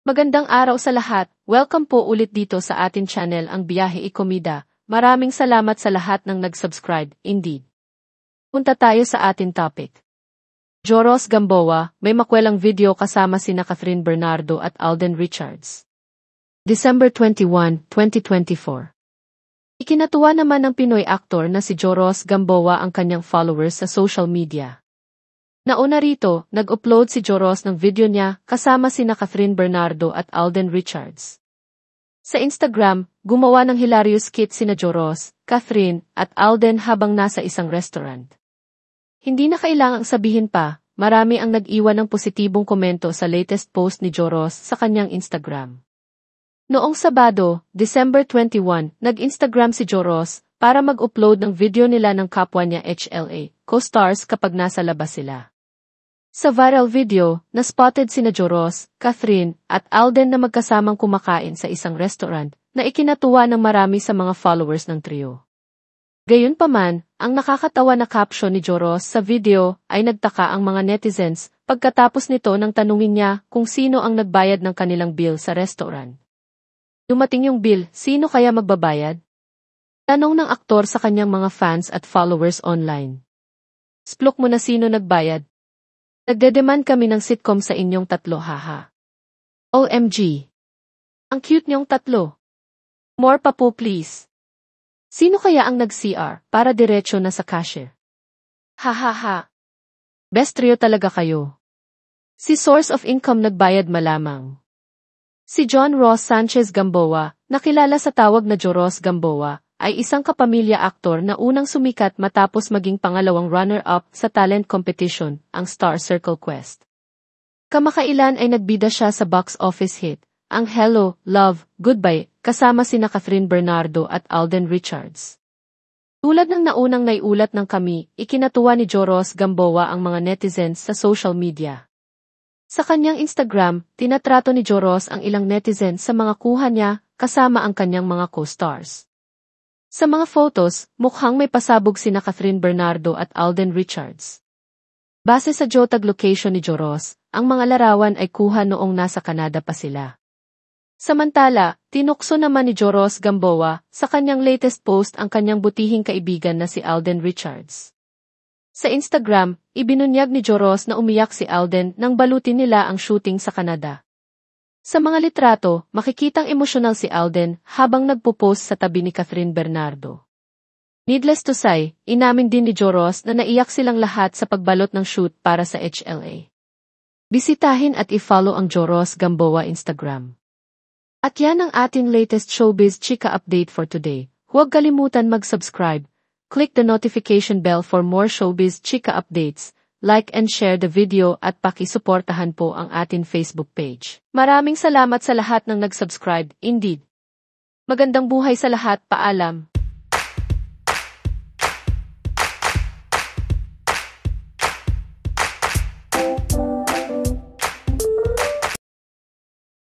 Magandang araw sa lahat. Welcome po ulit dito sa atin channel ang Biyahe Ikomida. Maraming salamat sa lahat ng nag-subscribe, indeed. Punta tayo sa atin topic. Joros Gamboa, may makwelang video kasama sina Catherine Bernardo at Alden Richards. December 21, 2024. Ikinatuwa naman ng Pinoy actor na si Joros Gamboa ang kanyang followers sa social media. Nauna rito, nag-upload si Joros ng video niya kasama sina Catherine Bernardo at Alden Richards. Sa Instagram, gumawa ng hilarious skit sina Joros, Catherine, at Alden habang nasa isang restaurant. Hindi na kailangang sabihin pa, marami ang nag-iwan ng positibong komento sa latest post ni Joros sa kanyang Instagram. Noong Sabado, December 21, nag-Instagram si Joros para mag-upload ng video nila ng kapwa niya HLA, co-stars kapag nasa labas sila. Sa viral video, na-spotted sina Joros, Catherine, at Alden na magkasamang kumakain sa isang restaurant na ikinatuwa ng marami sa mga followers ng trio. Gayunpaman, ang nakakatawa na caption ni Joros sa video ay nagtaka ang mga netizens pagkatapos nito nang tanungin niya kung sino ang nagbayad ng kanilang bill sa restaurant. Dumating yung bill, sino kaya magbabayad? Tanong ng aktor sa kanyang mga fans at followers online. Splok mo na sino nagbayad? Nagdedemand kami ng sitcom sa inyong tatlo, haha. OMG. Ang cute niyong tatlo. More pa po please. Sino kaya ang nag-CR para diretso na sa cashier? Hahaha. Best trio talaga kayo. Si source of income nagbayad malamang. Si John Ross Sanchez Gamboa, nakilala sa tawag na Joros Gamboa, ay isang kapamilya aktor na unang sumikat matapos maging pangalawang runner-up sa talent competition, ang Star Circle Quest. Kamakailan ay nagbida siya sa box office hit, ang Hello, Love, Goodbye, kasama sina Catherine Bernardo at Alden Richards. Tulad ng naunang naiulat ng Kami, ikinatuwa ni Joros Gamboa ang mga netizens sa social media. Sa kanyang Instagram, tinatrato ni Joros ang ilang netizens sa mga kuha niya kasama ang kanyang mga co-stars. Sa mga photos, mukhang may pasabog sina Catherine Bernardo at Alden Richards. Base sa geotag location ni Joros, ang mga larawan ay kuha noong nasa Canada pa sila. Samantala, tinukso naman ni Joros Gamboa sa kanyang latest post ang kanyang butihing kaibigan na si Alden Richards. Sa Instagram, ibinunyag ni Joros na umiyak si Alden nang balutin nila ang shooting sa Canada. Sa mga litrato, makikitang emosyonal si Alden habang nagpo-post sa tabi ni Catherine Bernardo. Needless to say, inamin din ni Joros na naiyak silang lahat sa pagbalot ng shoot para sa HLA. Bisitahin at i-follow ang Joros Gamboa Instagram. At yan ang ating latest showbiz chika update for today. Huwag kalimutan mag-subscribe, click the notification bell for more showbiz chika updates, like and share the video at pakisuportahan po ang atin Facebook page. Maraming salamat sa lahat ng nag-subscribe, indeed. Magandang buhay sa lahat, paalam.